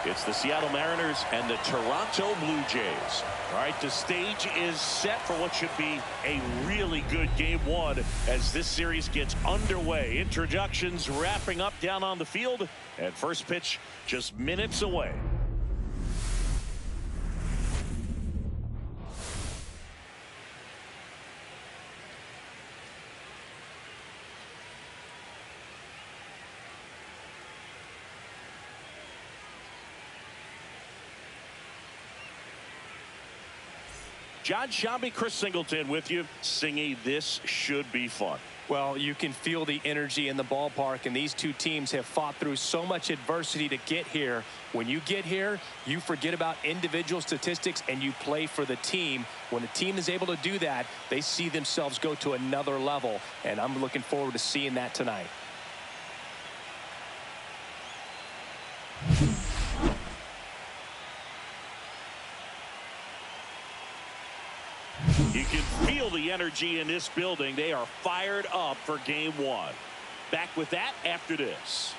It's the Seattle Mariners and the Toronto Blue Jays. All right, the stage is set for what should be a really good game one as this series gets underway. Introductions wrapping up down on the field, and first pitch just minutes away. John Shambi, Chris Singleton with you. Singy, this should be fun. Well, you can feel the energy in the ballpark, and these two teams have fought through so much adversity to get here. When you get here, you forget about individual statistics and you play for the team. When a team is able to do that, they see themselves go to another level, and I'm looking forward to seeing that tonight. You can feel the energy in this building. They are fired up for game one. Back with that after this.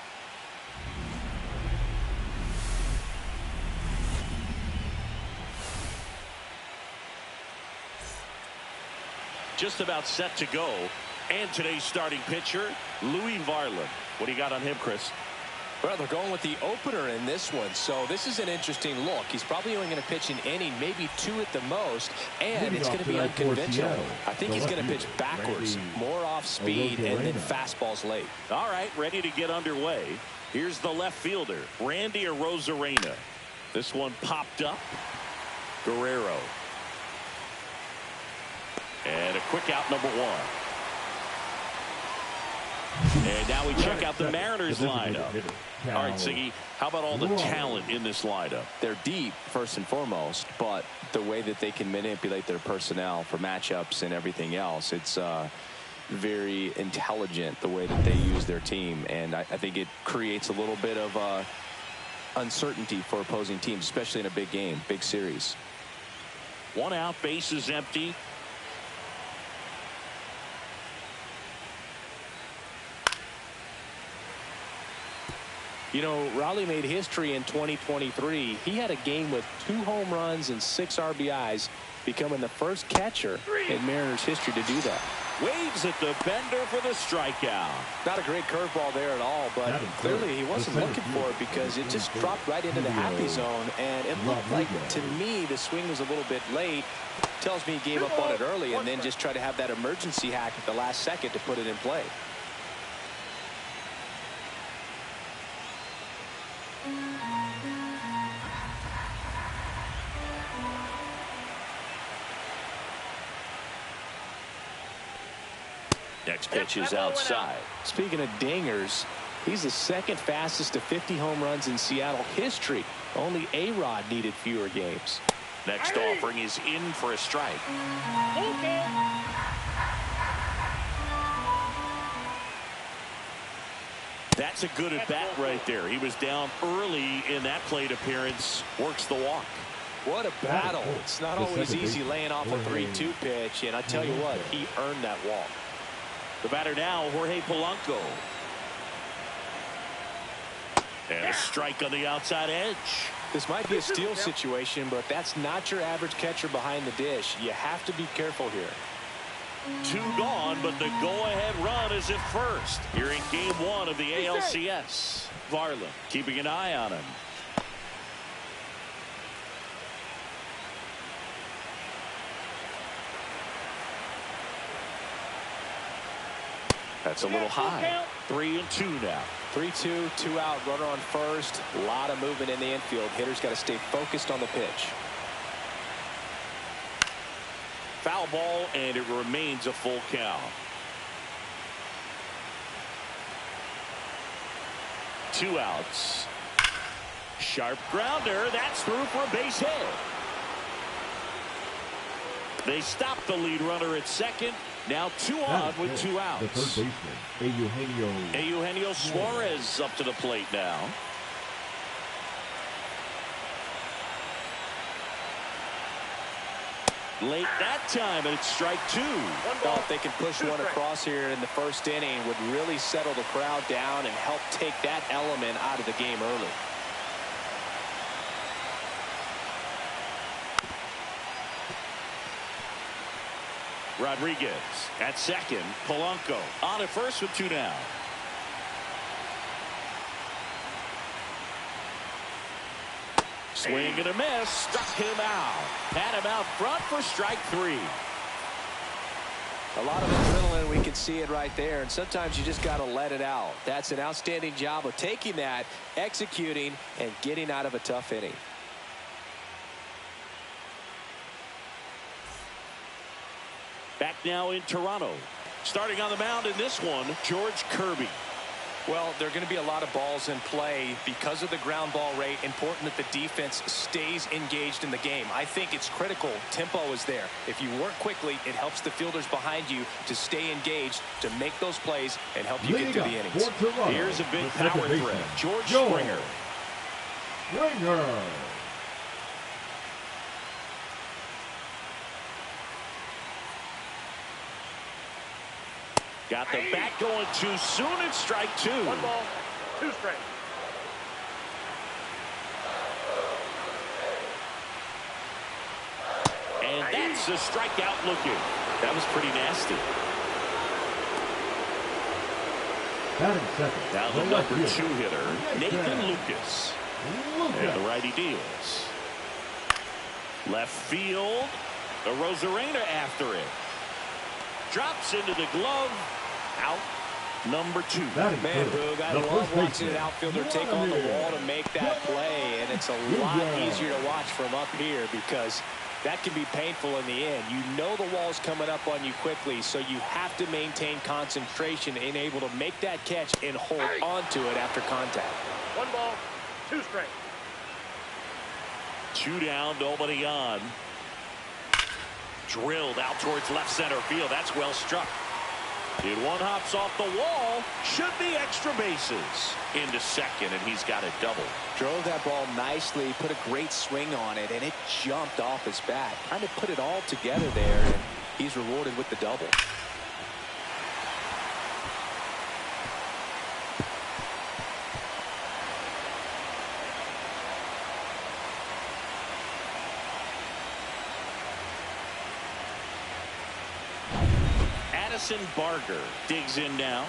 Just about set to go. And today's starting pitcher, Louis Varland. What do you got on him, Chris? Well, they're going with the opener in this one, so this is an interesting look. He's probably only going to pitch an inning, maybe two at the most, and it's going to be unconventional. I think he's going to pitch backwards, more off speed, and then fastballs late. All right, ready to get underway. Here's the left fielder, Randy Arozarena. This one popped up. Guerrero. And a quick out, number one. And now we check out the Mariners lineup. All right, Siggy, how about all the talent in this lineup? They're deep, first and foremost, but the way that they can manipulate their personnel for matchups and everything else, it's very intelligent the way that they use their team. And I think it creates a little bit of uncertainty for opposing teams, especially in a big game, big series. One out, base is empty. You know, Raleigh made history in 2023. He had a game with 2 home runs and 6 RBIs, becoming the first catcher in Mariners history to do that. Waves at the bender for the strikeout. Not a great curveball there at all, but clearly he wasn't looking for it because it just dropped right into the happy zone, and it looked like, to me, the swing was a little bit late. Tells me he gave up on it early and then just tried to have that emergency hack at the last second to put it in play. Next pitch is outside. Speaking of dingers, he's the second fastest to 50 home runs in Seattle history. Only A-Rod needed fewer games. Next offering is in for a strike. That's a good at bat right there. He was down early in that plate appearance. Works the walk. What a battle. It's not always easy laying off a 3-2 pitch, and I tell you what, he earned that walk. The batter now, Jorge Polanco. And a strike on the outside edge. This might be a steal situation, but that's not your average catcher behind the dish. You have to be careful here. 2 gone, but the go-ahead run is at first. Here in game 1 of the ALCS. Varland keeping an eye on him. That's a little high. 3-2 now. 3-2, 2 out, runner on first. A lot of movement in the infield. Hitter's got to stay focused on the pitch. Foul ball, and it remains a full count. 2 outs. Sharp grounder. That's through for a base hit. They stop the lead runner at second. Now 2 on with 2 outs. The third baseman, Eugenio Suarez up to the plate now. Late that time, and it's strike 2. Well, if they can push one across here in the first inning, would really settle the crowd down and help take that element out of the game early. Rodriguez at second. Polanco on at first with 2 down. Swing and a miss. Struck him out. Had him out front for strike 3. A lot of adrenaline, we can see it right there, and sometimes you just got to let it out. That's an outstanding job of taking that, executing, and getting out of a tough inning. Back now in Toronto. Starting on the mound in this one, George Kirby. Well, there are going to be a lot of balls in play because of the ground ball rate. Important that the defense stays engaged in the game. I think it's critical. Tempo is there. If you work quickly, it helps the fielders behind you to stay engaged, to make those plays, and help you get through the innings. Here's a big power threat. George Springer. Got the bat going too soon. It's strike 2. 1 ball, 2 strikes. And that's a strikeout looking. That was pretty nasty. Now the number 2 hitter, Nathan Lucas. And the righty deals. Left field. The Rosarena after it. Drops into the glove. Out. Number 2. Man, Boog, I love watching an outfielder take on the wall to make that play, and it's a lot easier to watch from up here because that can be painful in the end. You know the wall's coming up on you quickly, so you have to maintain concentration and able to make that catch and hold onto it after contact. 1 ball, 2 strikes. 2 down, nobody on. Drilled out towards left center field. That's well struck. It one hops off the wall. Should be extra bases. Into second, and he's got a double. Drove that ball nicely, put a great swing on it, and it jumped off his bat. Trying to put it all together there, and he's rewarded with the double. Barger digs in now.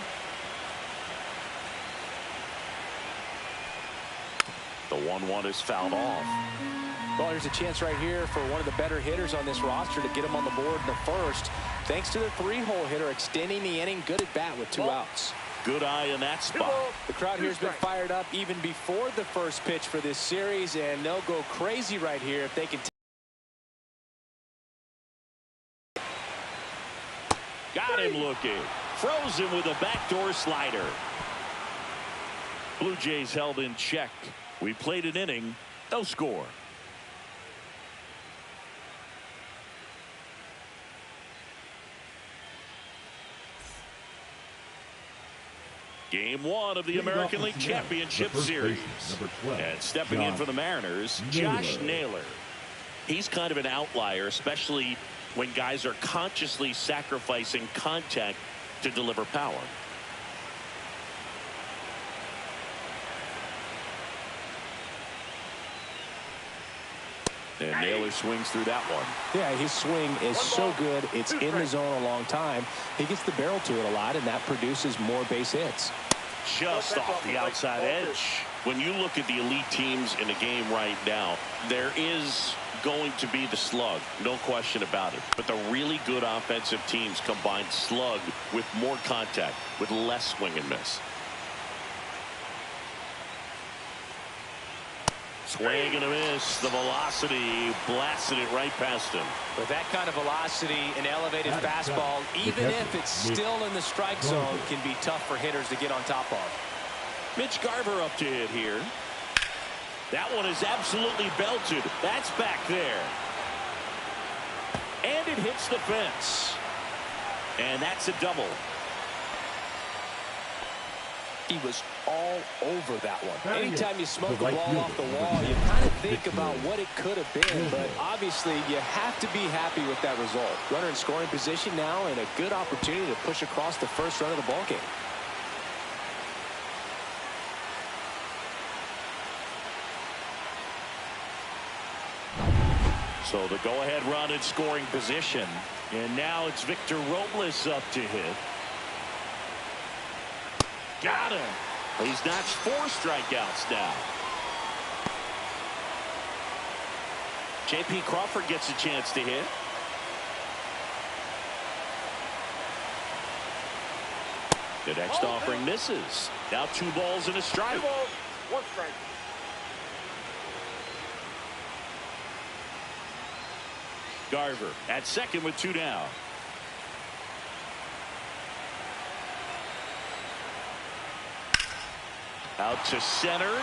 The 1-1 is fouled off. Well, there's a chance right here for one of the better hitters on this roster to get him on the board in the first. Thanks to the 3-hole hitter extending the inning. Good at bat with 2 outs. Good eye in that spot. The crowd here has been fired up even before the first pitch for this series, and they'll go crazy right here if they can. Got him looking. Frozen with a backdoor slider. Blue Jays held in check. We played an inning. No score. Game 1 of the American League Championship Series. And stepping in for the Mariners, Josh Naylor. He's kind of an outlier, especially when guys are consciously sacrificing contact to deliver power. And Naylor swings through that one. Yeah, his swing is so good. It's in the zone a long time. He gets the barrel to it a lot, and that produces more base hits. Just off the outside edge. When you look at the elite teams in the game right now, there is going to be the slug, no question about it. But the really good offensive teams combine slug with more contact, with less swing and miss. Swing and a miss. The velocity blasted it right past him. With that kind of velocity, an elevated fastball, even if it's still in the strike zone, can be tough for hitters to get on top of. Mitch Garver up to hit here. That one is absolutely belted. That's back there. And it hits the fence. And that's a double. He was all over that one. Anytime you smoke a ball off the wall, you kind of think about what it could have been, but obviously you have to be happy with that result. Runner in scoring position now and a good opportunity to push across the first run of the ballgame. So the go-ahead run in scoring position. And now it's Victor Robles up to hit. Got him. He's notched 4 strikeouts now. J.P. Crawford gets a chance to hit. The next offering misses. Now 2 balls and a strike. 2 balls, 1 strike. Garver at second with 2 down. Out to center.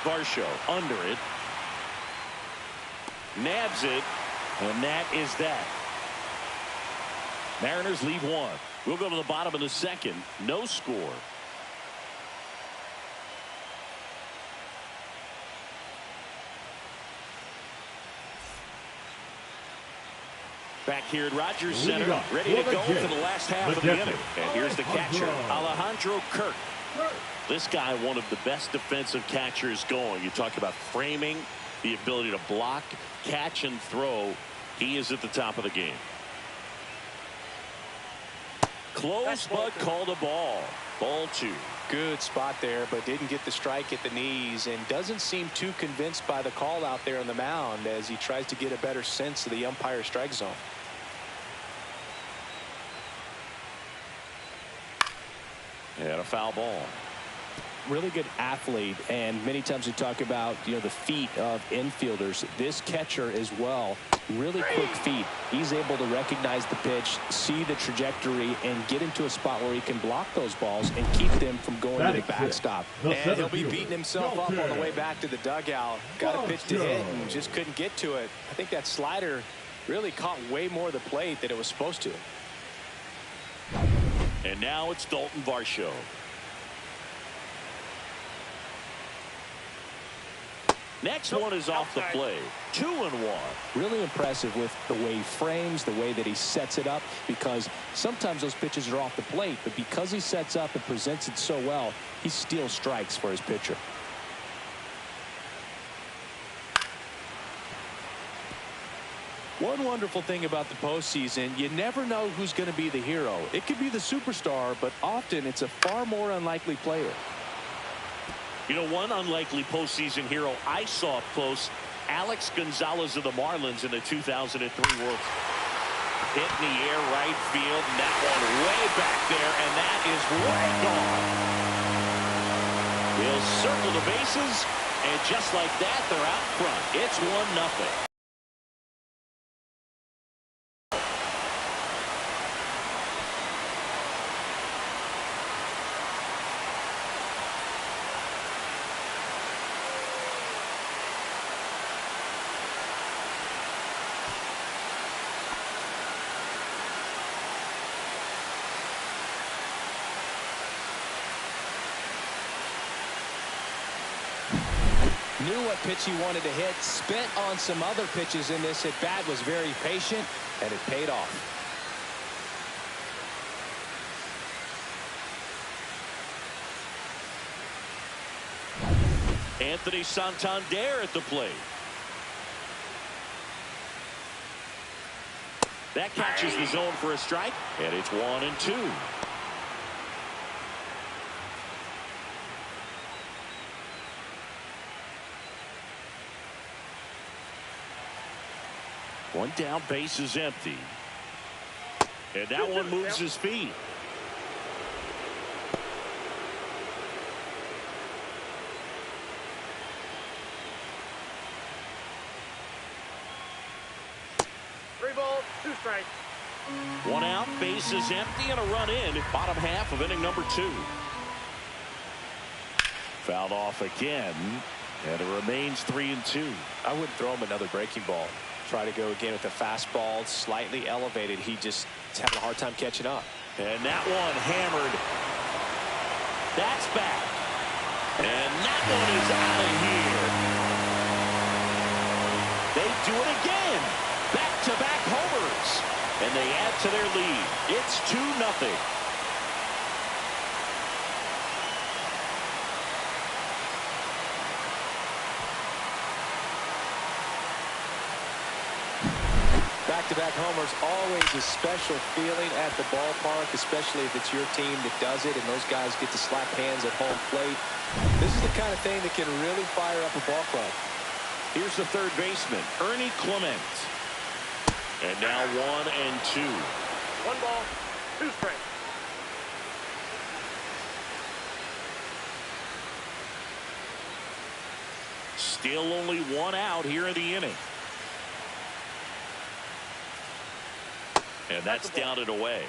Varsho under it. Nabs it. And that is that. Mariners leave 1. We'll go to the bottom of the second. No score. Back here at Rogers Center, ready to go for the last half of the inning. And here's the catcher, Alejandro Kirk. This guy, one of the best defensive catchers going. You talk about framing, the ability to block, catch, and throw. He is at the top of the game. Close, but called a ball. Ball 2. Good spot there, but didn't get the strike at the knees and doesn't seem too convinced by the call out there on the mound as he tries to get a better sense of the umpire strike zone. And a foul ball. Really good athlete, and many times we talk about the feet of infielders. This catcher as well, really quick feet. He's able to recognize the pitch, see the trajectory, and get into a spot where he can block those balls and keep them from going to the backstop. And he'll be beating himself up on the way back to the dugout. Got a pitch to hit and just couldn't get to it. I think that slider really caught way more of the plate than it was supposed to. And now it's Dalton Varsho. Next one is off the plate. 2-1. Really impressive with the way he frames, the way that he sets it up, because sometimes those pitches are off the plate, but because he sets up and presents it so well, he steals strikes for his pitcher. One wonderful thing about the postseason, you never know who's going to be the hero. It could be the superstar, but often it's a far more unlikely player. You know, one unlikely postseason hero I saw up close, Alex Gonzalez of the Marlins in the 2003 World. Hit in the air right field, and that one way back there, and that is way gone. He'll circle the bases, and just like that, they're out front. It's 1-0. Knew what pitch he wanted to hit, spent on some other pitches in this at bat, was very patient, and it paid off. Anthony Santander at the plate. That catches the zone for a strike, and it's 1-2. One down, base is empty. And that one moves his feet. Three balls, 2 strikes. 1 out, base is empty, and a run in. Bottom half of inning number 2. Fouled off again, and it remains 3-2. I wouldn't throw him another breaking ball. Try to go again with the fastball, slightly elevated. He just is having a hard time catching up. And that one hammered. That's back. And that one is out of here. They do it again. Back-to-back homers. And they add to their lead. It's 2-0. Back-to-back homers, always a special feeling at the ballpark, especially if it's your team that does it and those guys get to slap hands at home plate. This is the kind of thing that can really fire up a ball club. Here's the third baseman, Ernie Clement. And now 1-2. 1 ball, 2 strikes. Still only 1 out here in the inning. And that's down and away.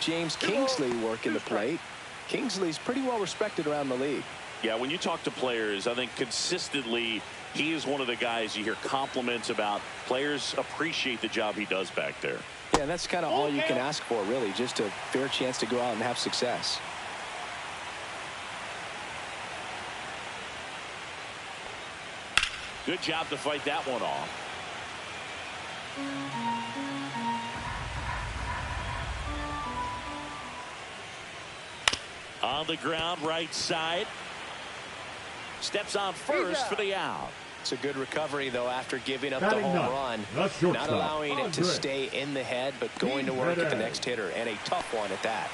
James Kingsley working the plate. Kingsley's pretty well respected around the league. Yeah, when you talk to players, I think consistently he is one of the guys you hear compliments about. Players appreciate the job he does back there. Yeah, that's kind of all you can ask for, really, just a fair chance to go out and have success. Good job to fight that one off. On the ground, right side. Steps on first for the out. It's a good recovery, though, after giving up Batting the home ninth. run. Not allowing it to stay in the head, but going to work at the next hitter, and a tough one at that.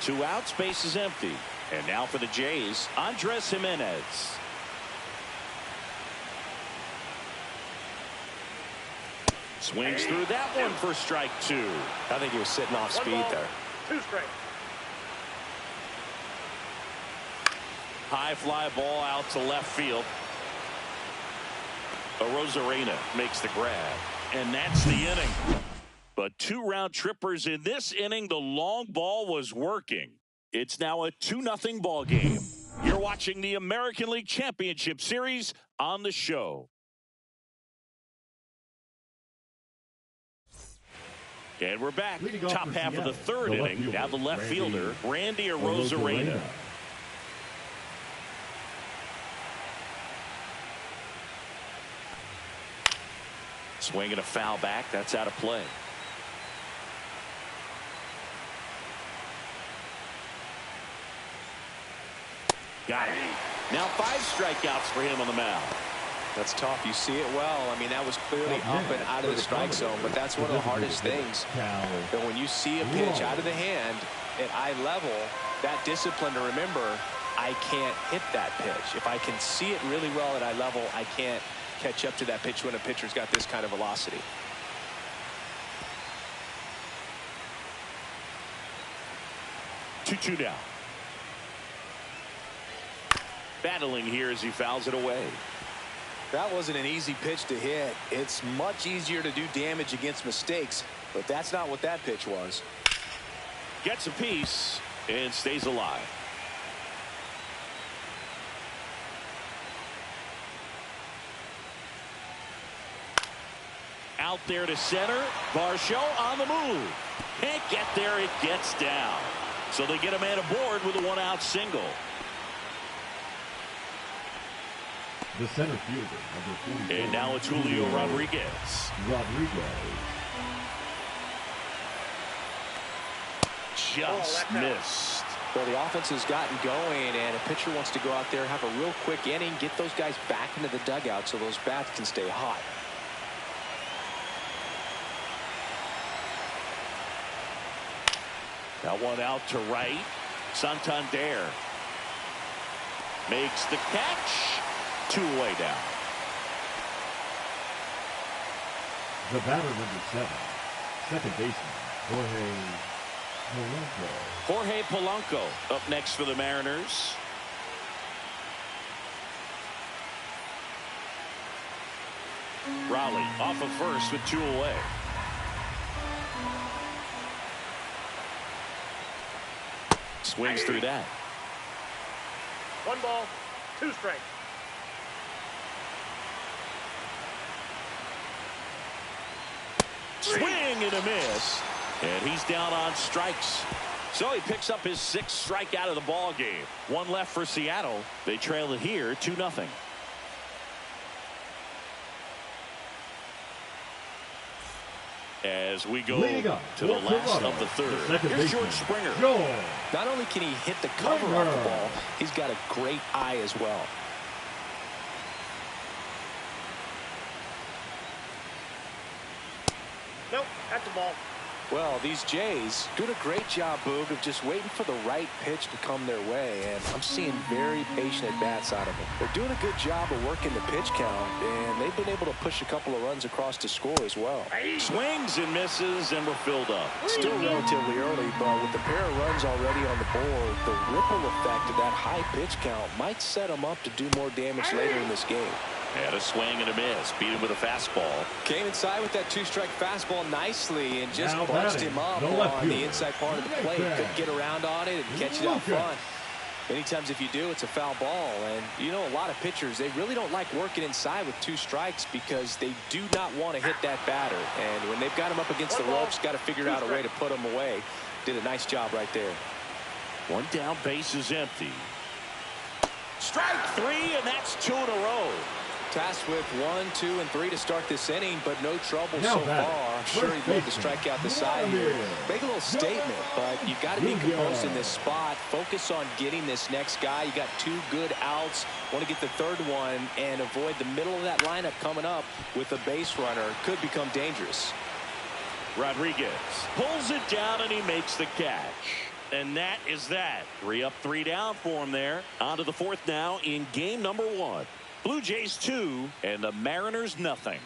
2 outs, base is empty. And now for the Jays, Andres Jimenez. Swings through that one for strike 2. I think he was sitting off speed there. 2 strikes. High fly ball out to left field. Rosarena makes the grab. And that's the inning. But 2 round trippers in this inning. The long ball was working. It's now a 2-0 ball game. You're watching the American League Championship Series on the show. And we're back. Top half of the third inning. Now the left fielder, Randy Rosarena. Swinging a foul back. That's out of play. Got it. Now 5 strikeouts for him on the mound. That's tough. You see it well. I mean, that was clearly up and out of the strike zone, but that's one of the hardest things. That when you see a pitch out of the hand at eye level, that discipline to remember, I can't hit that pitch. If I can see it really well at eye level, I can't catch up to that pitch when a pitcher's got this kind of velocity. Two down. Battling here as he fouls it away. That wasn't an easy pitch to hit. It's much easier to do damage against mistakes, but that's not what that pitch was. Gets a piece and stays alive. Out there to center. Varsho on the move. Can't get there. It gets down. So they get a man aboard with a 1-out single. The center fielder, number 44. And now it's Julio Rodriguez. Just missed. Well, the offense has gotten going, and a pitcher wants to go out there, have a real quick inning, get those guys back into the dugout so those bats can stay hot. That one out to right. Santander makes the catch. 2 away down. The batter, number 7, second baseman, Jorge Polanco up next for the Mariners. Raleigh off of first with 2 away. Swings through that. 1 ball, 2 strikes. Swing and a miss. And he's down on strikes. So he picks up his 6th strikeout of the ball game. 1 left for Seattle. They trail it here 2-0. As we go to the last of the third. Here's George Springer. Not only can he hit the cover off the ball, he's got a great eye as well. Nope, that's a ball. Well, these Jays doing a great job, Boog, of just waiting for the right pitch to come their way, and I'm seeing very patient at-bats out of them. They're doing a good job of working the pitch count, and they've been able to push a couple of runs across to score as well. Swings and misses, and we're filled up. Still relatively early, but with the pair of runs already on the board, the ripple effect of that high pitch count might set them up to do more damage later in this game. And a swing and a miss. Beat him with a fastball. Came inside with that two-strike fastball nicely and just Now bunched him up on the inside part of the plate. Couldn't get around on it and catch it out front. Many times if you do, it's a foul ball. And you know, a lot of pitchers, they really don't like working inside with two strikes because they do not want to hit that batter. And when they've got him up against the ropes, got to figure out a way to put him away. Did a nice job right there. One down, base is empty. Strike three, and that's 2 in a row. Tasked with 1, 2, and 3 to start this inning, but no trouble Now so far. I'm sure he'd love to strike out the side here. Make a little statement, but you got to be composed in this spot. Focus on getting this next guy. You got 2 good outs. Want to get the third one and avoid the middle of that lineup coming up with a base runner. Could become dangerous. Rodriguez pulls it down, and he makes the catch. And that is that. 3 up, 3 down for him there. On to the 4th now in game number 1. Blue Jays 2 and the Mariners nothing.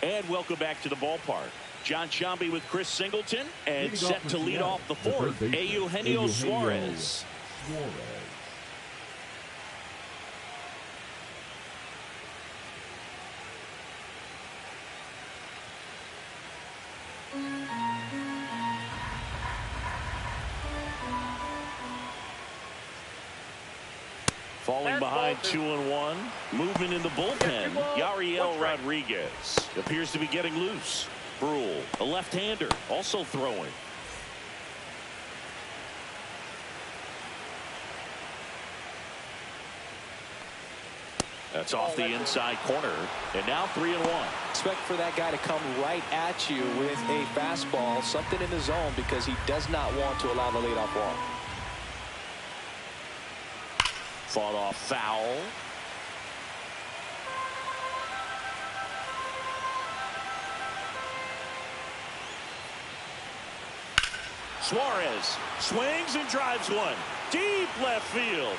And welcome back to the ballpark. John Sciambi with Chris Singleton and set to lead off the 4th, Eugenio Suarez. Falling behind 2-1. Movement in the bullpen. Yariel Rodriguez appears to be getting loose. Brule, a left-hander, also throwing. That's off the inside corner. And now 3-1. Expect for that guy to come right at you with a fastball, something in the zone, because he does not want to allow the leadoff walk. Fought off foul. Suarez swings and drives one. Deep left field.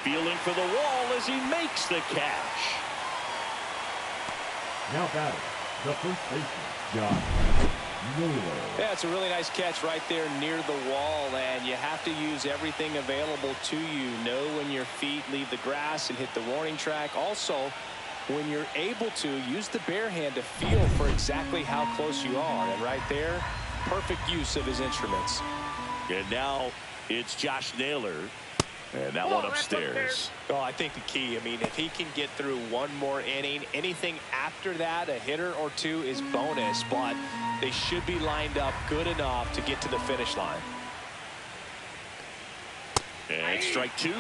Feeling for the wall as he makes the catch. Now batting, the first baseman, John. Yeah, it's a really nice catch right there near the wall, and you have to use everything available to you. Know when your feet leave the grass and hit the warning track. Also, when you're able to, use the bare hand to feel for exactly how close you are. And right there, perfect use of his instruments. And now it's Josh Naylor. And that one upstairs. Oh, I think the key, I mean, if he can get through one more inning, anything after that, a hitter or two is bonus, but they should be lined up good enough to get to the finish line. And strike 2. 2-2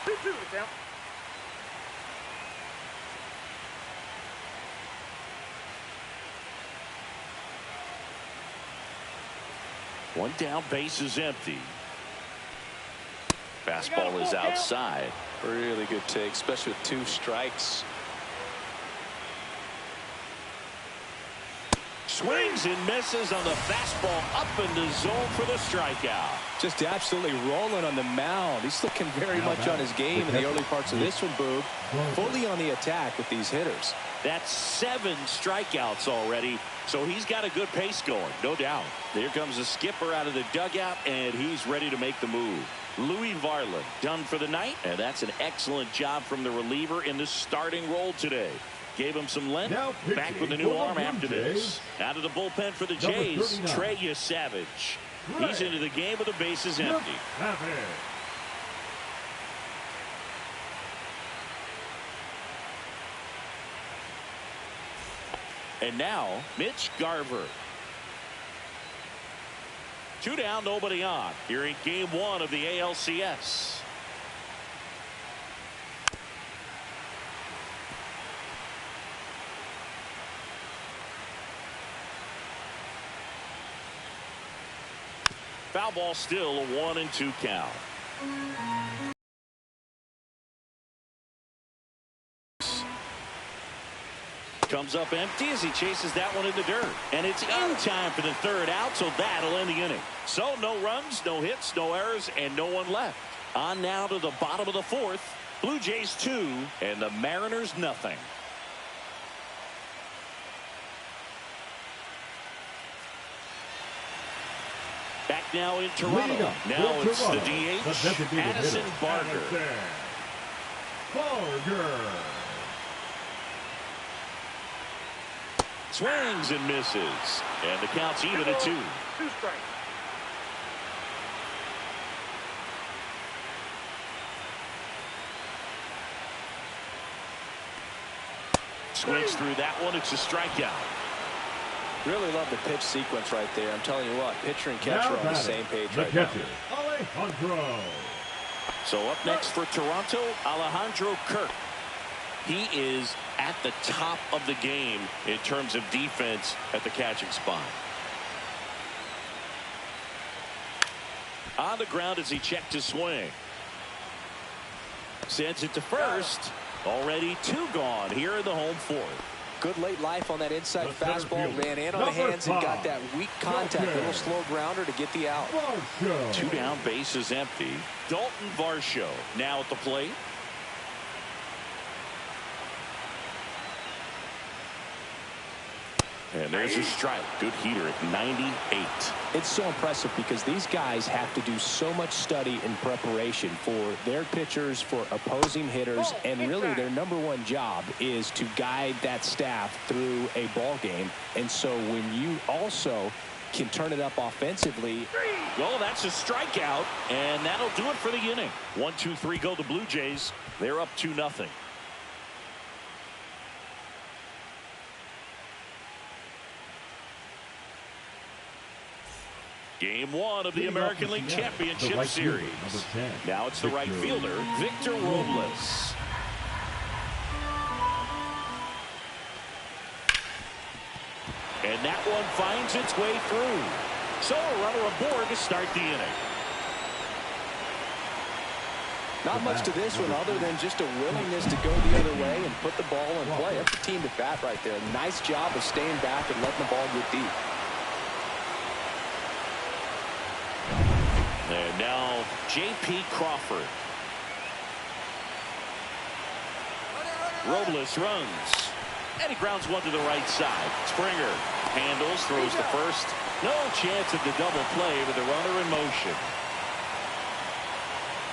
to count. One down, base is empty. Fastball is outside. Really good take, especially with 2 strikes. Swings and misses on the fastball up in the zone for the strikeout. Just absolutely rolling on the mound. He's looking very much on his game in the early parts of this one, Boog. Fully on the attack with these hitters. That's 7 strikeouts already, so he's got a good pace going, no doubt. Here comes the skipper out of the dugout, and he's ready to make the move. Louis Varland done for the night, and that's an excellent job from the reliever in the starting role today. Gave him some length. Back with a new arm after this. Out of the bullpen for the Jays, Trey Savage. He's into the game with the bases empty. And now, Mitch Garver. 2 down, nobody on. Here in game 1 of the ALCS. Foul ball still, a 1-2 count. comes up empty as he chases that one in the dirt. And it's in time for the third out, so that'll end the inning. So no runs, no hits, no errors, and no one left. On now to the bottom of the fourth. Blue Jays 2 and the Mariners nothing. Back now in Toronto. Now it's the DH, Addison Barker. Swings and misses. And the count's even at 2. 2 strikes. Swings through that one. It's a strikeout. Really love the pitch sequence right there. I'm telling you what, pitcher and catcher are on the same page right now. Alejandro. So up next for Toronto, Alejandro Kirk. He is at the top of the game in terms of defense at the catching spot. On the ground as he checked his swing. Sends it to first. Already 2 gone here in the home fourth. Good late life on that inside fastball. Ran in on the hands and got that weak contact. Little slow grounder to get the out. 2 down, bases empty. Dalton Varsho now at the plate. And there's a strike. Good heater at 98. It's so impressive because these guys have to do so much study and preparation for their pitchers, for opposing hitters, and really their #1 job is to guide that staff through a ball game. And so when you also can turn it up offensively. Well, that's a strikeout, and that'll do it for the inning. 1, 2, 3 go the Blue Jays. They're up 2-0. Game 1 of the American League Championship Series. Now it's the right fielder, Victor Robles. And that one finds its way through. So a runner aboard to start the inning. Not much to this one other than just a willingness to go the other way and put the ball in play. That's the team to bat right there. Nice job of staying back and letting the ball get deep. And now J.P. Crawford. Robles runs. And he grounds one to the right side. Springer handles, throws the first. No chance of the double play with the runner in motion.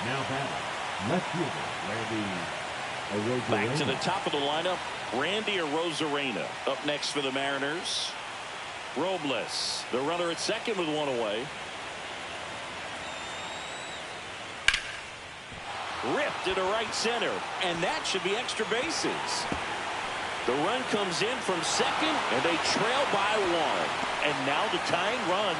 Now batting, left fielder, Randy Arozarena. Back to the top of the lineup, Randy Arozarena. Up next for the Mariners, Robles. The runner at second with 1 away. Ripped into right center, and that should be extra bases. The run comes in from second, and they trail by 1. And now the tying run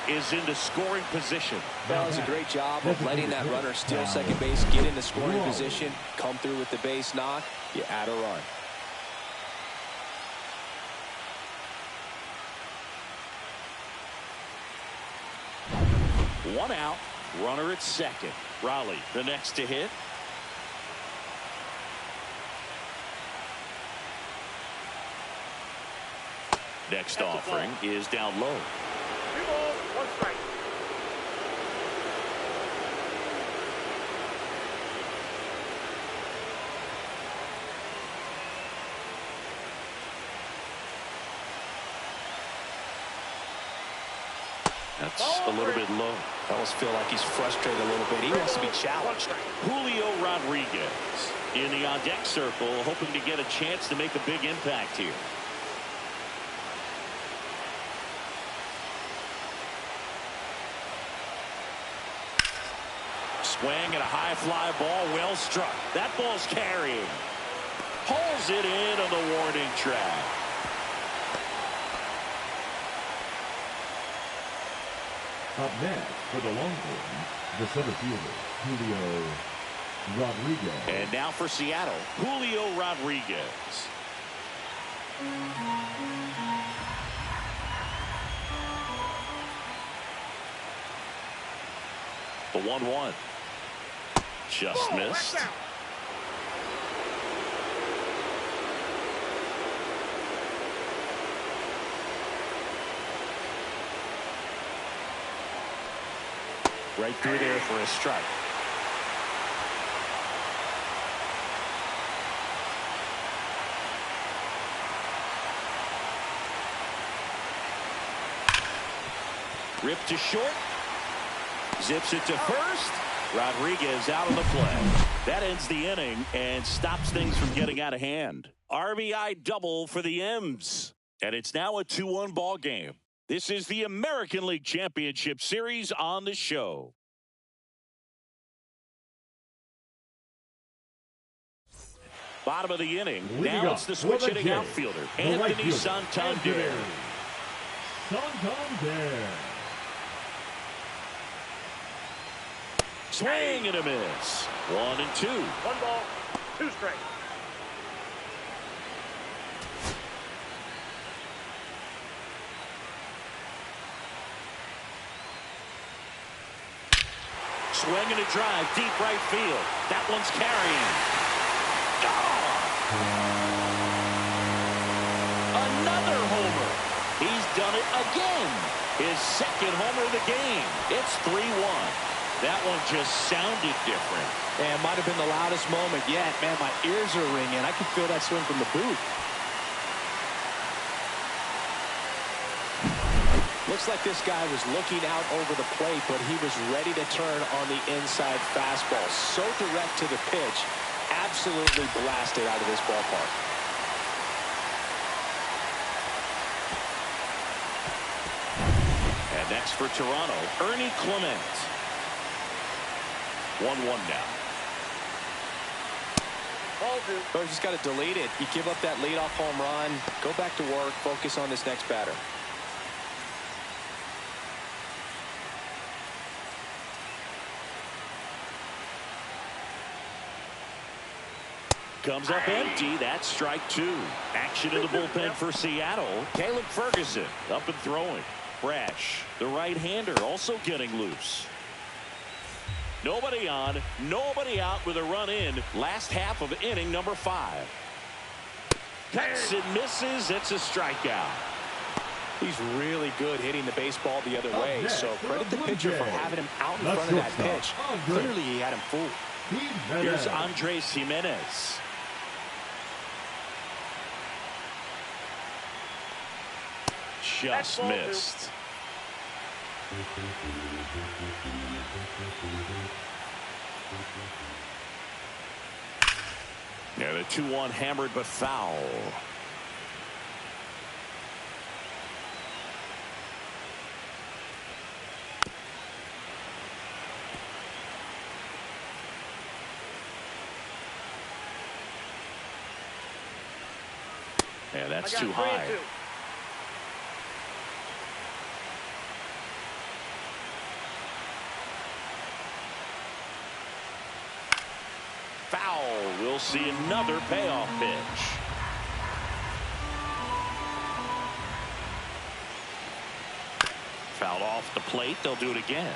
is into scoring position. That was a great job of letting that runner steal second base, get into scoring position, come through with the base knock. You add a run. One out, runner at second. Raleigh, the next to hit. Next offering is down low. 2 balls, 1 strike. That's a little bit low. I almost feel like he's frustrated a little bit. He wants to be challenged. Julio Rodriguez in the on-deck circle, hoping to get a chance to make a big impact here. Swing and a high fly ball, well struck. That ball's carrying. Pulls it in on the warning track. Up next for the Longhorns, the center fielder, Julio Rodriguez. And now for Seattle, Julio Rodriguez. The 1-1. Just missed. Right through there for a strike. Ripped to short. Zips it to first. Rodriguez out of the play. That ends the inning and stops things from getting out of hand. RBI double for the M's. And it's now a 2-1 ball game. This is the American League Championship Series on the show. Bottom of the inning. Now it's the switch hitting outfielder, Anthony Santander. Swing and a miss. 1-2. 1 ball, 2 strikes. Swing and a drive, deep right field. That one's carrying. Another homer. He's done it again. His second homer of the game. It's 3-1. That one just sounded different. And might have been the loudest moment yet. Man, my ears are ringing. I can feel that swing from the booth. Looks like this guy was looking out over the plate, but he was ready to turn on the inside fastball. So direct to the pitch. Absolutely blasted out of this ballpark. And next for Toronto, Ernie Clement. 1-1 now. Ball 2. So you just got to delete it. You give up that leadoff home run. Go back to work. Focus on this next batter. Comes up empty. That's strike 2. Action in the bullpen for Seattle. Caleb Ferguson up and throwing. Brash, the right-hander, also getting loose. Nobody on, nobody out with a run in. Last half of inning number 5. Cuts and misses. It's a strikeout. He's really good hitting the baseball the other way. So credit the pitcher for having him out in front of that pitch. Clearly he had him fooled. Here's Andres Jimenez. Just missed. Yeah, the 2-1 hammered but foul. Yeah, that's too high. Foul. We'll see another payoff pitch. Fouled off the plate. They'll do it again.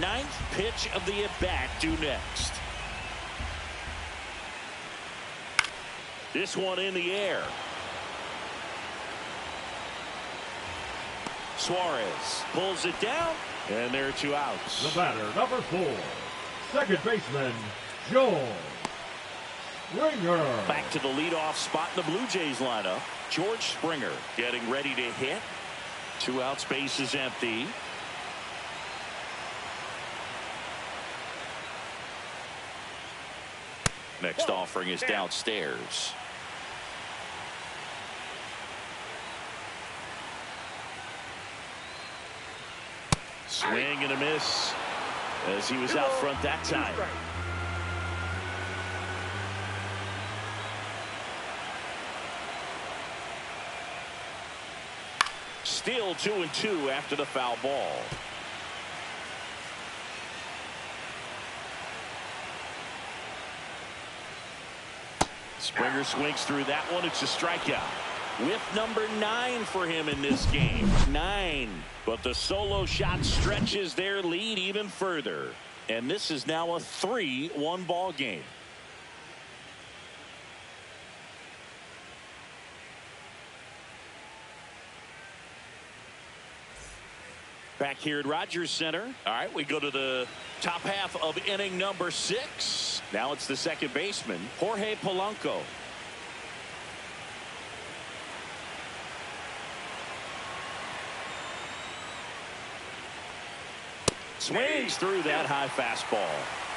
9th pitch of the at-bat due next. This one in the air. Suarez pulls it down, and there are 2 outs. The batter, number 4, second baseman, Joel Springer. Back to the leadoff spot in the Blue Jays lineup. George Springer getting ready to hit. 2 outs, base is empty. Next offering is downstairs. Swing and a miss as he was out front that time. Still 2-2 after the foul ball. Springer swings through that one. It's a strikeout. Whip number 9 for him in this game. 9. But the solo shot stretches their lead even further. And this is now a 3-1 ball game. Back here at Rogers Center. All right, we go to the top half of inning number 6. Now it's the second baseman, Jorge Polanco. Swings through that high fastball.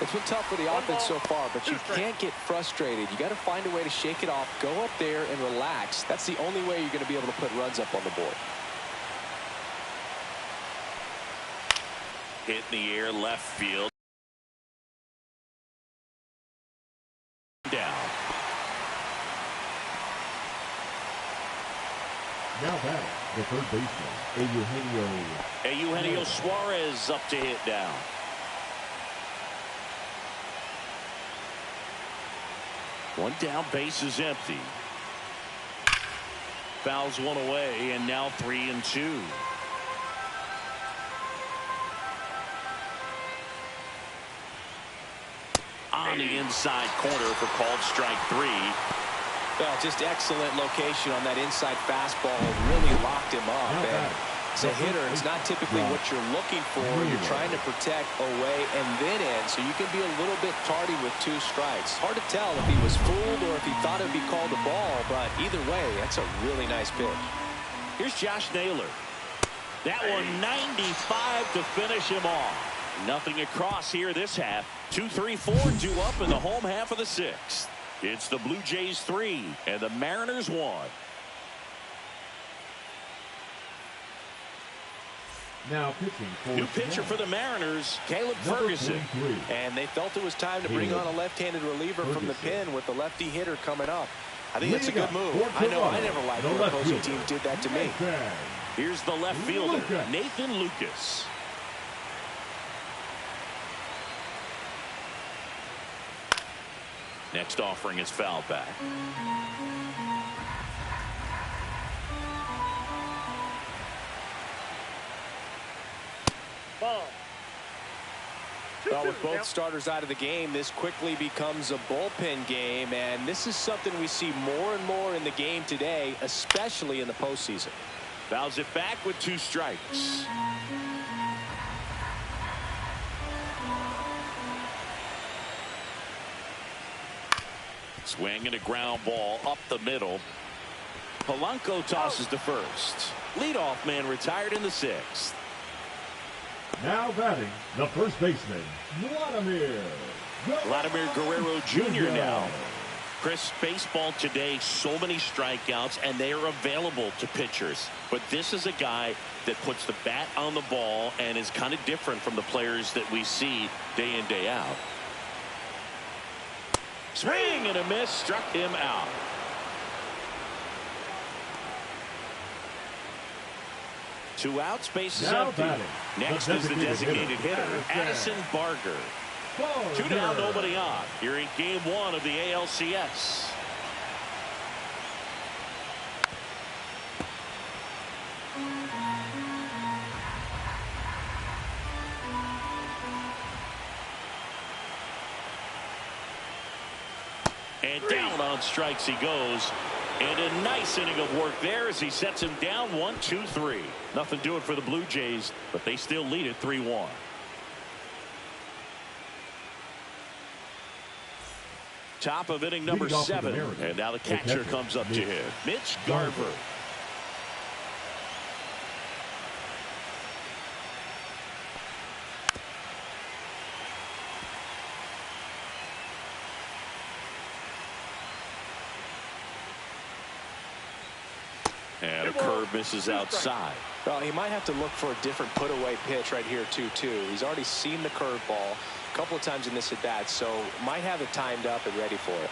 It's been tough for the offense so far, but you can't get frustrated. You got to find a way to shake it off, go up there and relax. That's the only way you're going to be able to put runs up on the board. Hit in the air, left field. Down. Now back, the third baseman, Eugenio Suarez up to hit down. One down, base is empty. Fouls one away, and now 3-2. On the inside corner for called strike 3. Well, just excellent location on that inside fastball. Really locked him up. And as a hitter, it's not typically what you're looking for. You're trying to protect away and then in, so you can be a little bit tardy with 2 strikes. Hard to tell if he was fooled or if he thought it would be called a ball, but either way, that's a really nice pitch. Here's Josh Naylor. That one 95 to finish him off. Nothing across here this half. 2-3-4 due up in the home half of the 6th. It's the Blue Jays 3 and the Mariners 1. Now pitching for new pitcher for the Mariners, Caleb Ferguson. And they felt it was time to bring on a left-handed reliever from the pen with the lefty hitter coming up. I think it's a good move. I know I never liked when opposing teams did that to me. Here's the left fielder, Nathan Lucas. Next offering is fouled back. Ball. Well, with both starters out of the game, this quickly becomes a bullpen game, and this is something we see more and more in the game today, especially in the postseason. Fouls it back with 2 strikes. Swing and a ground ball up the middle. Polanco tosses to first. Leadoff man retired in the 6th. Now batting, the first baseman, Vladimir Guerrero Jr. now. Chris, baseball today, so many strikeouts, and they are available to pitchers. But this is a guy that puts the bat on the ball and is kind of different from the players that we see day in, day out. Swing and a miss, struck him out. Two outs, bases empty. Next is the designated hitter, Addison Barger. 2 down, nobody on. Here in game 1 of the ALCS. And down on strikes he goes. And a nice inning of work there as he sets him down 1-2-3. Nothing doing for the Blue Jays, but they still lead it 3-1. Top of inning number 7. And now the catcher comes up to him. Mitch Garver. And a curve misses outside. Well, he might have to look for a different put-away pitch right here, too. He's already seen the curveball a couple of times in this at-bat, so might have it timed up and ready for it.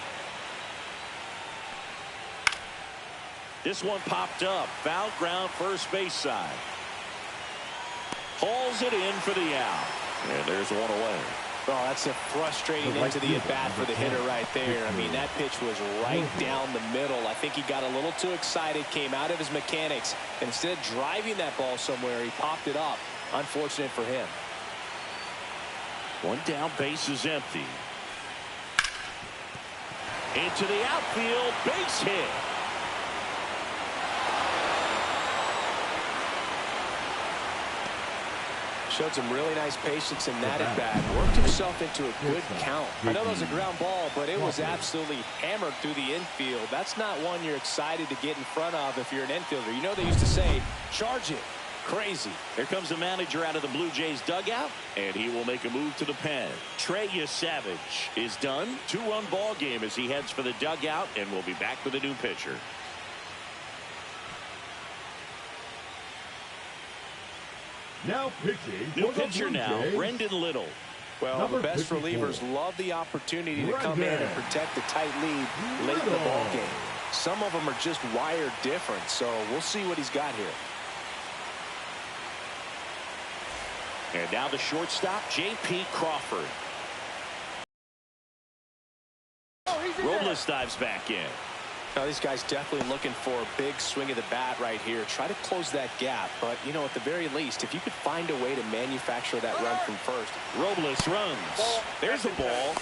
This one popped up. Foul ground, first base side. Hauls it in for the out. And there's one away. Well, that's a frustrating into the at-bat for the hitter right there. I mean, that pitch was right down the middle. I think he got a little too excited, came out of his mechanics. And instead of driving that ball somewhere, he popped it up. Unfortunate for him. One down, base is empty. Into the outfield, base hit. Showed some really nice patience in that at bat. Worked himself into a good count. I know that was a ground ball, but it was absolutely hammered through the infield. That's not one you're excited to get in front of if you're an infielder. You know they used to say, charge it. Crazy. Here comes the manager out of the Blue Jays dugout, and he will make a move to the pen. Trey Savage is done. 2-run ball game as he heads for the dugout, and we'll be back with a new pitcher. Now pitching. New pitcher now, Brendan Little. Well, the best relievers love the opportunity to come in and protect a tight lead late in the ball game. Some of them are just wired different, so we'll see what he's got here. And now the shortstop, J.P. Crawford. Robles dives back in. Now, these guys definitely looking for a big swing of the bat right here. Try to close that gap. But, you know, at the very least, if you could find a way to manufacture that run from first. Robles runs. There's the ball.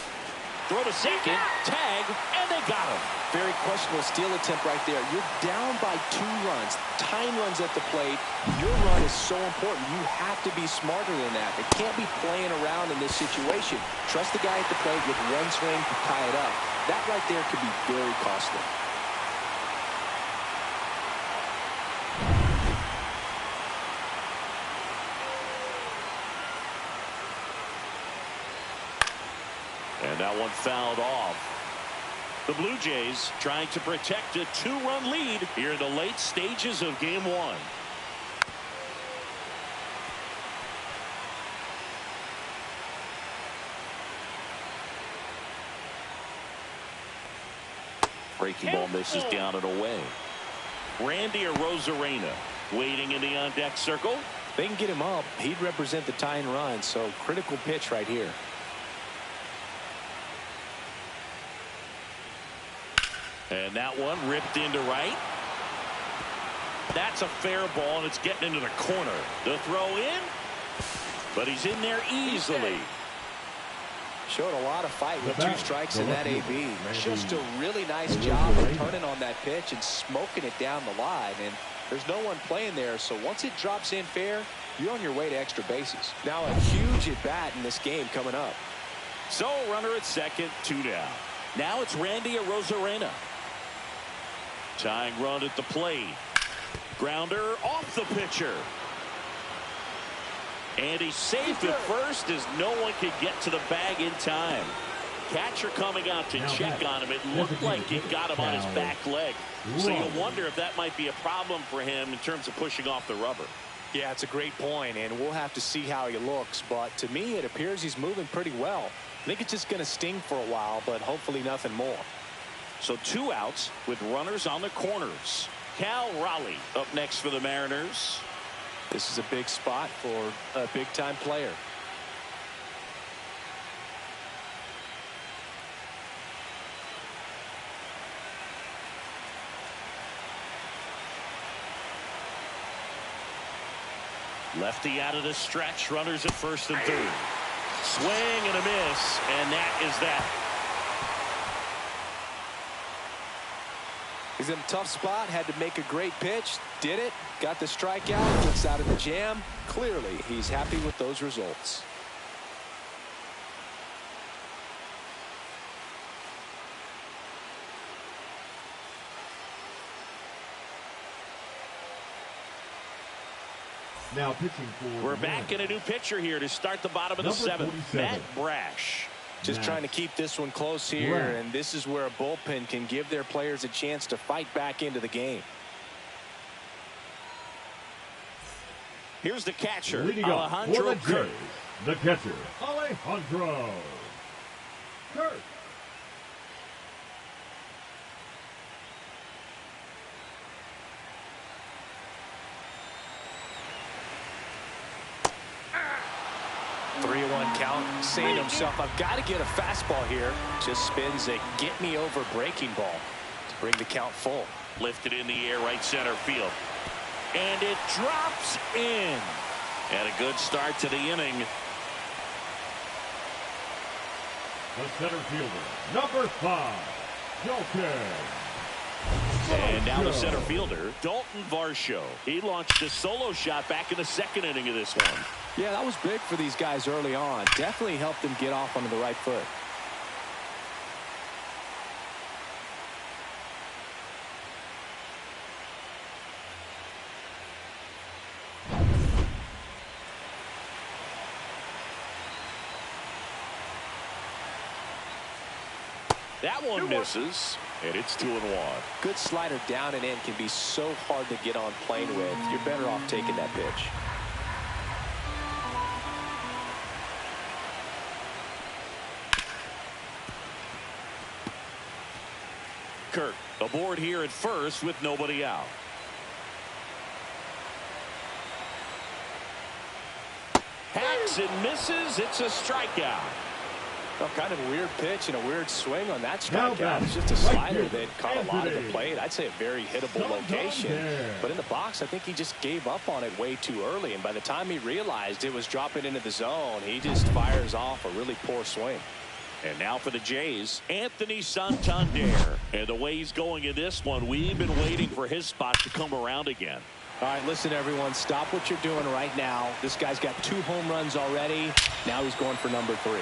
Throw to second. Tag. And they got him. Very questionable steal attempt right there. You're down by 2 runs. Tying runs at the plate. Your run is so important. You have to be smarter than that. They can't be playing around in this situation. Trust the guy at the plate with one swing to tie it up. That right there could be very costly. And that one fouled off. The Blue Jays trying to protect a 2-run lead here in the late stages of game 1. Breaking ball misses down and away. Randy Arozarena waiting in the on-deck circle. They can get him up. He'd represent the tying run, so critical pitch right here. And that one ripped into right. That's a fair ball, and it's getting into the corner. The throw in, but he's in there easily. Showed a lot of fight with 2 strikes in that AB. Just a really nice job of turning on that pitch and smoking it down the line. And there's no one playing there, so once it drops in fair, you're on your way to extra bases. Now a huge at-bat in this game coming up. So runner at second, 2 down. Now it's Randy Arozarena. Tying run at the plate. Grounder off the pitcher. And he's safe at first as no one could get to the bag in time. Catcher coming out to check on him. It looked like it got him on his back leg. So you wonder if that might be a problem for him in terms of pushing off the rubber. Yeah, it's a great point, and we'll have to see how he looks. But to me, it appears he's moving pretty well. I think it's just going to sting for a while, but hopefully nothing more. So 2 outs with runners on the corners. Cal Raleigh up next for the Mariners. This is a big spot for a big-time player. Lefty out of the stretch. Runners at first and third. Swing and a miss, and that is that. He's in a tough spot, had to make a great pitch, did it, got the strikeout, gets out of the jam. Clearly, he's happy with those results. Now pitching for We're back in a new pitcher here to start the bottom of the 7th. Matt Brash. Just trying to keep this one close here, and this is where a bullpen can give their players a chance to fight back into the game. Here's the catcher, Alejandro Kirk. The catcher, Alejandro Kirk. Count, saying to himself, I've got to get a fastball here. Just spins a get-me-over breaking ball to bring the count full. Lifted in the air, right center field. And it drops in. And a good start to the inning. The center fielder, number 5, Joker. And now the center fielder, Dalton Varsho. He launched a solo shot back in the second inning of this one. Yeah, that was big for these guys early on. Definitely helped them get off onto the right foot. That one misses, and it's 2-1. Good slider down and in can be so hard to get on plane with. You're better off taking that pitch. Kirk aboard here at first with nobody out. Hacks and misses. It's a strikeout. Well, kind of a weird pitch and a weird swing on that strikeout. It's just a slider that caught a lot of the plate. I'd say a very hittable location. But in the box, I think he just gave up on it way too early. And by the time he realized it was dropping into the zone, he just fires off a really poor swing. And now for the Jays, Anthony Santander. And the way he's going in this one, we've been waiting for his spot to come around again. All right, listen, everyone, stop what you're doing right now. This guy's got 2 home runs already. Now he's going for number 3.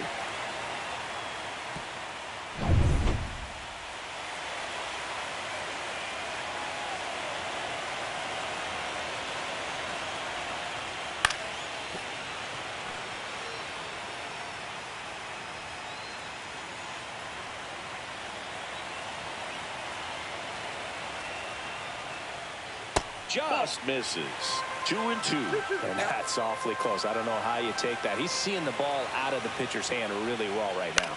Just misses. 2-2. And that's awfully close. I don't know how you take that. He's seeing the ball out of the pitcher's hand really well right now.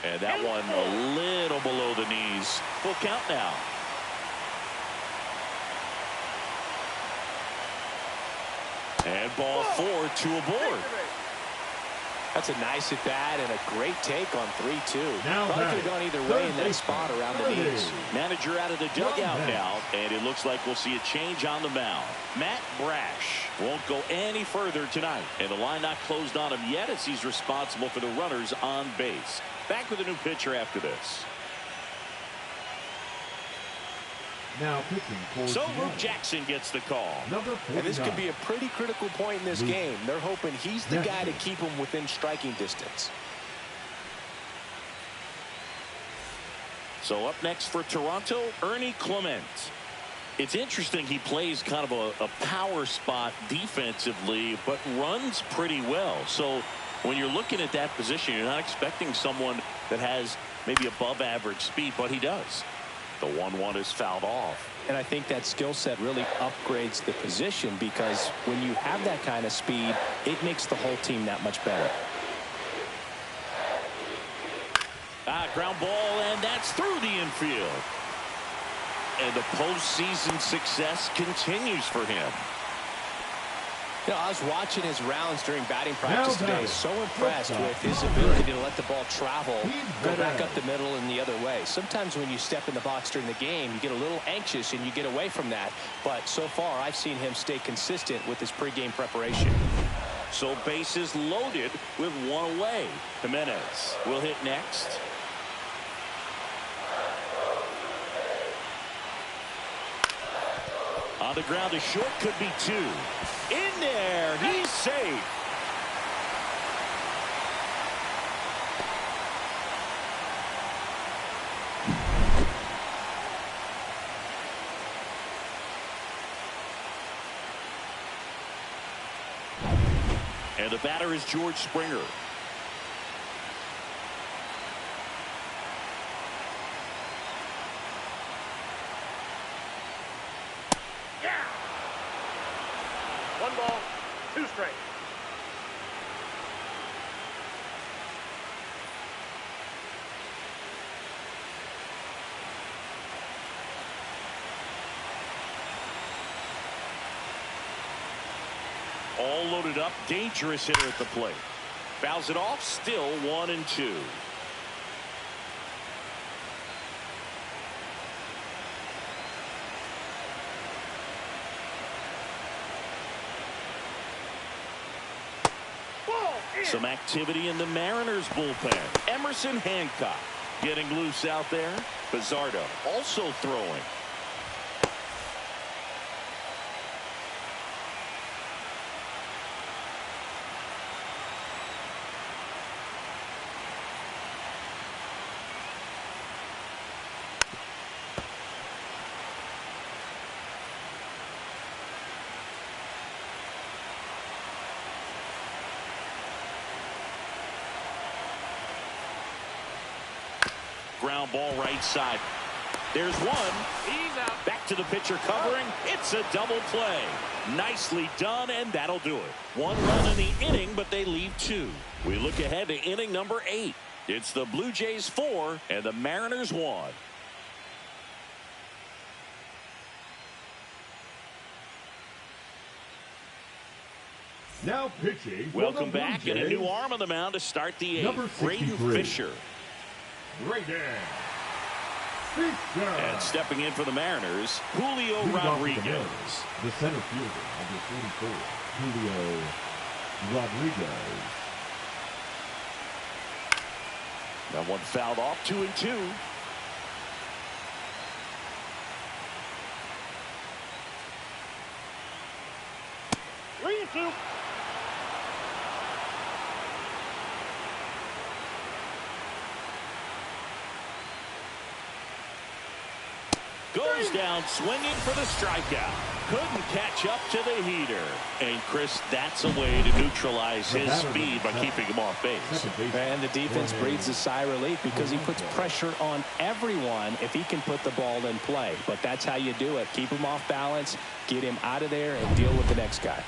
And that one a little below the knees. Full count now. And ball 4, 2 aboard. That's a nice at bat and a great take on 3-2. Probably could have gone either way in that spot around the knees. Manager out of the dugout now, and it looks like we'll see a change on the mound. Matt Brash won't go any further tonight, and the line not closed on him yet as he's responsible for the runners on base. Back with a new pitcher after this. Now pitching for So Seattle. Luke Jackson gets the call. Number And this 49. could be a pretty critical point in this game. They're hoping he's the guy to keep them within striking distance. So up next for Toronto, Ernie Clement. It's interesting he plays kind of a power spot defensively, but runs pretty well. So when you're looking at that position, you're not expecting someone that has maybe above average speed, but he does. The 1-1 is fouled off. And I think that skill set really upgrades the position because when you have that kind of speed, it makes the whole team that much better. Ground ball, and that's through the infield. And the postseason success continues for him. You know, I was watching his rounds during batting practice today. So impressed with his ability to let the ball travel, go back up the middle and the other way. Sometimes when you step in the box during the game, you get a little anxious and you get away from that. But so far, I've seen him stay consistent with his pregame preparation. So bases loaded with 1 away. Jimenez will hit next. On the ground, a short could be 2. In there, he's safe. And the batter is George Springer. Yeah. 1 ball, 2 strikes. All loaded up, dangerous hitter at the plate. Fouls it off, still 1-2. Some activity in the Mariners bullpen. Emerson Hancock getting loose out there. Bizzardo also throwing. Ground ball right side. There's one. He's out. Back to the pitcher covering. It's a double play. Nicely done, and that'll do it. 1 run in the inning, but they leave 2. We look ahead to inning number 8. It's the Blue Jays 4 and the Mariners 1. Now pitching. Welcome back, and a new arm on the mound to start the 8th. Braden Fisher. And stepping in for the Mariners, Julio Rodriguez. The center fielder, number 44, Julio Rodriguez. That one fouled off. 2-2. Goes down swinging for the strikeout. Couldn't catch up to the heater. And Chris, that's a way to neutralize his speed by keeping him off base. And the defense breathes a sigh of relief because he puts pressure on everyone if he can put the ball in play. But that's how you do it. Keep him off balance, get him out of there, and deal with the next guy.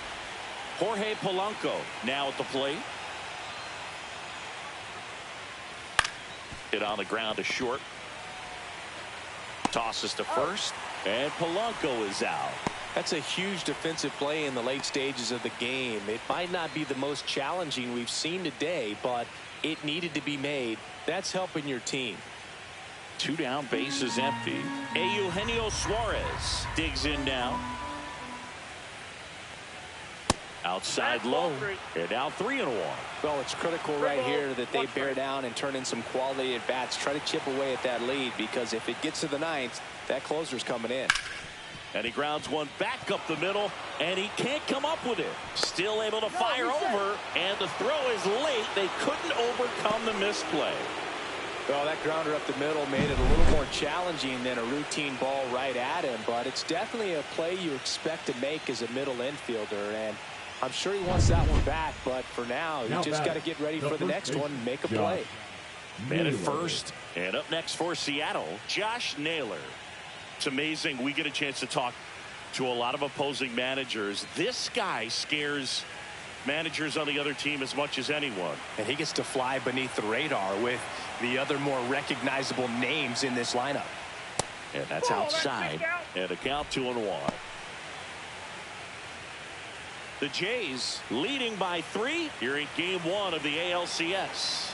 Jorge Polanco now at the plate. Hit on the ground to short. Tosses to first, and Polanco is out. That's a huge defensive play in the late stages of the game. It might not be the most challenging we've seen today, but it needed to be made. That's helping your team. 2 down, bases empty. Eugenio Suarez digs in now. Outside low, and now 3-1. Well, it's critical right here that they bear down and turn in some quality at bats. Try to chip away at that lead, because if it gets to the 9th, that closer's coming in. And he grounds one back up the middle, and he can't come up with it. Still able to fire over, and the throw is late. They couldn't overcome the misplay. Well, that grounder up the middle made it a little more challenging than a routine ball right at him, but it's definitely a play you expect to make as a middle infielder, and I'm sure he wants that one back, but for now, you just got to get ready for the next one and make a play. Man at first, and up next for Seattle, Josh Naylor. It's amazing. We get a chance to talk to a lot of opposing managers. This guy scares managers on the other team as much as anyone. And he gets to fly beneath the radar with the other more recognizable names in this lineup. And that's outside, and a count 2-1. The Jays leading by 3 here in game 1 of the ALCS.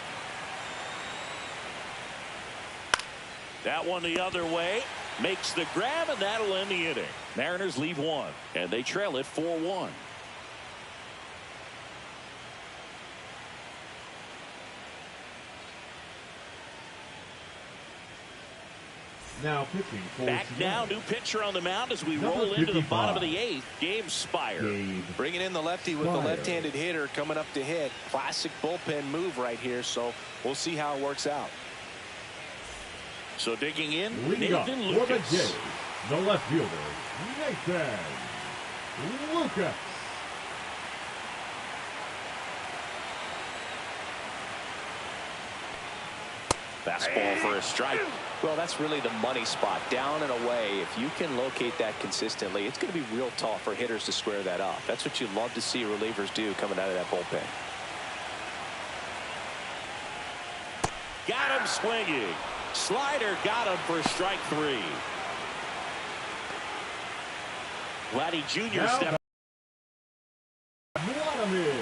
That one the other way. Makes the grab, and that'll end the inning. Mariners leave 1, and they trail it 4-1. Now pitching for Back now, new pitcher on the mound as we roll into the bottom of the 8th. Gabe Spire. Bringing in the lefty with the left-handed hitter coming up to hit. Classic bullpen move right here, so we'll see how it works out. So digging in, Nathan Lucas. The left fielder, Nathan Lucas. Fastball for a strike. Well, that's really the money spot, down and away. If you can locate that consistently, it's going to be real tough for hitters to square that up. That's what you love to see relievers do coming out of that bullpen. Got him swinging. Slider got him for strike 3. Vladdy Jr. stepped. Vladimir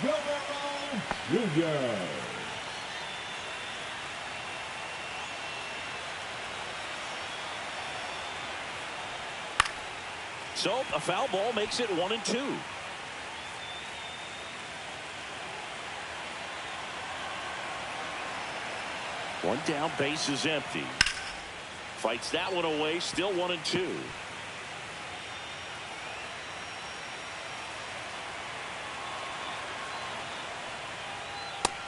Guerrero Jr. So a foul ball makes it 1-2. One down, base is empty. Fights that one away, still 1-2.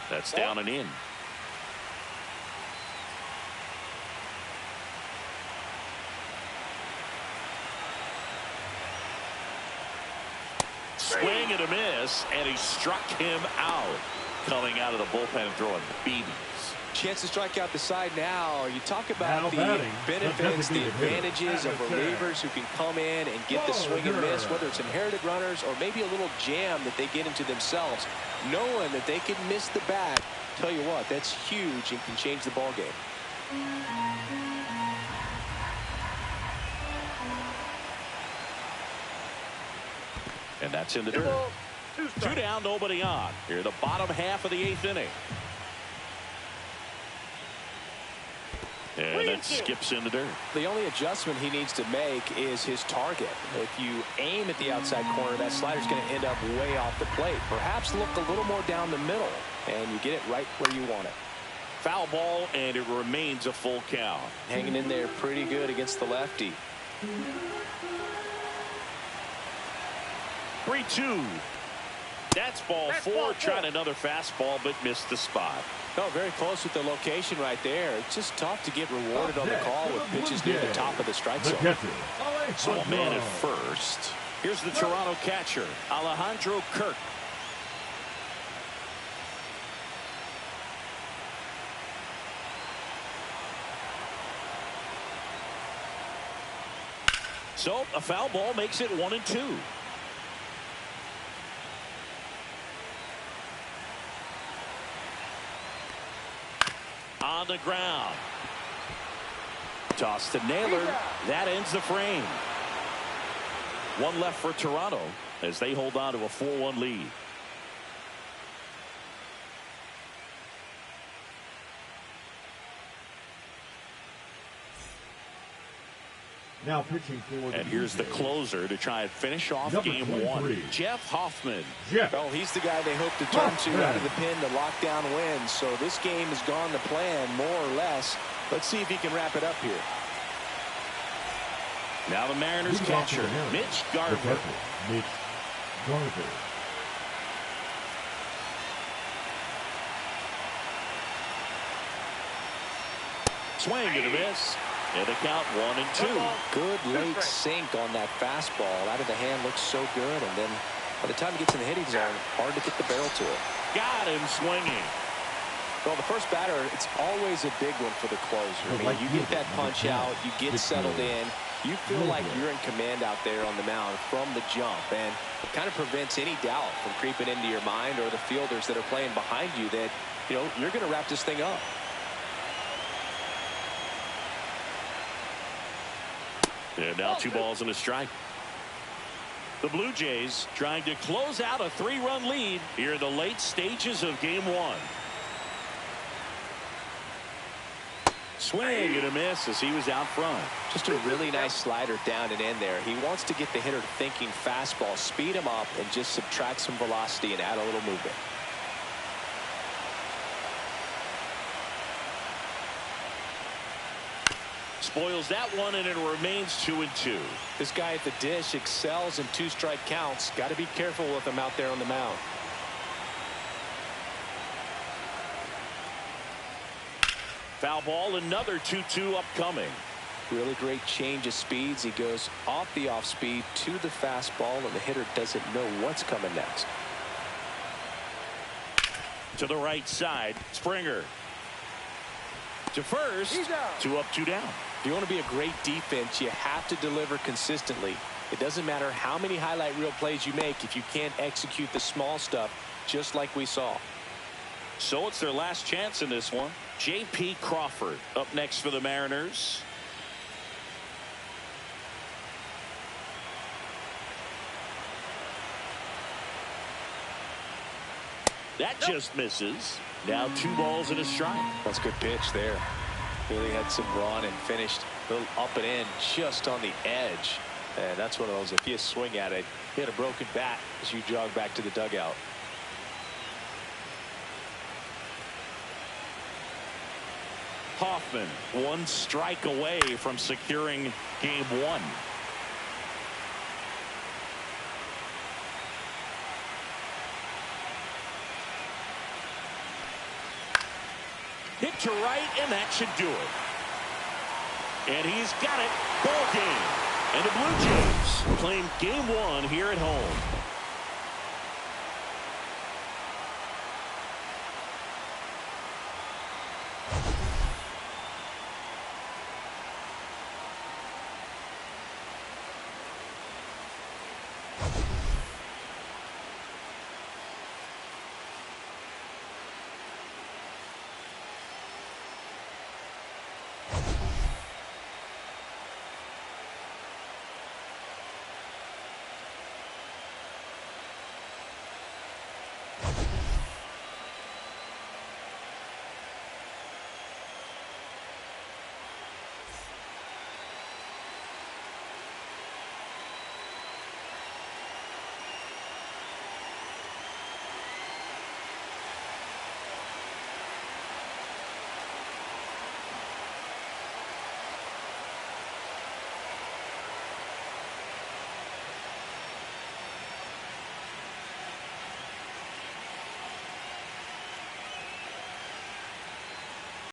That's down and in. Swing and a miss, and he struck him out. Coming out of the bullpen and throwing BBs. Chance to strike out the side now. You talk about the benefits, the advantages of relievers who can come in and get the swing and miss, whether it's inherited runners or maybe a little jam that they get into themselves. Knowing that they can miss the bat, tell you what, that's huge and can change the ball game. And that's in the dirt. Two down, nobody on. Here in the bottom half of the 8th inning. And that skips in the dirt. The only adjustment he needs to make is his target. If you aim at the outside corner, that slider's going to end up way off the plate. Perhaps look a little more down the middle, and you get it right where you want it. Foul ball, and it remains a full count. Hanging in there pretty good against the lefty. 3-2. That's ball four. Tried another fastball, but missed the spot. Oh, very close with the location right there. It's just tough to get rewarded on the call with pitches near the top of the strike zone. So a man at first. Here's the Toronto catcher, Alejandro Kirk. So a foul ball makes it 1-2. On the ground. Toss to Naylor. That ends the frame. One left for Toronto as they hold on to a 4-1 lead. Now pitching for and here's the closer to try and finish off game 1. Jeff Hoffman. Oh, he's the guy they hope to turn to out of the pin to lock down wins. So this game has gone to plan more or less. Let's see if he can wrap it up here. Now the Mariners catcher, Mitch Garver. Mitch Garver. Swing and a miss. And the count 1-2. Good late sink on that fastball. Out of the hand looks so good. And then by the time he gets in the hitting zone, hard to get the barrel to it. Got him swinging. Well, the first batter, it's always a big one for the closer. I mean, you get that punch out, you get settled in. You feel like you're in command out there on the mound from the jump. And it kind of prevents any doubt from creeping into your mind or the fielders that are playing behind you that, you know, you're going to wrap this thing up. And now 2 balls and a strike. The Blue Jays trying to close out a 3-run lead here in the late stages of game 1. Swing and a miss as he was out front. Just a really nice slider down and in there. He wants to get the hitter thinking fastball, speed him up, and just subtract some velocity and add a little movement. Spoils that one, and it remains 2-2. This guy at the dish excels in 2-strike counts. Got to be careful with him out there on the mound. Foul ball, another 2-2 upcoming. Really great change of speeds. He goes off the off speed to the fastball, and the hitter doesn't know what's coming next. To the right side, Springer. To first, 2 up, 2 down. If you want to be a great defense, you have to deliver consistently. It doesn't matter how many highlight reel plays you make if you can't execute the small stuff, just like we saw. So it's their last chance in this one. J.P. Crawford up next for the Mariners. That just misses. Now 2 balls and a strike. That's a good pitch there. Really had some run and finished a little up and in just on the edge. And that's one of those, if you swing at it, hit a broken bat as you jog back to the dugout. Hoffman, one strike away from securing game one. Hit to right, and that should do it. And he's got it. Ball game. And the Blue Jays claim game one here at home.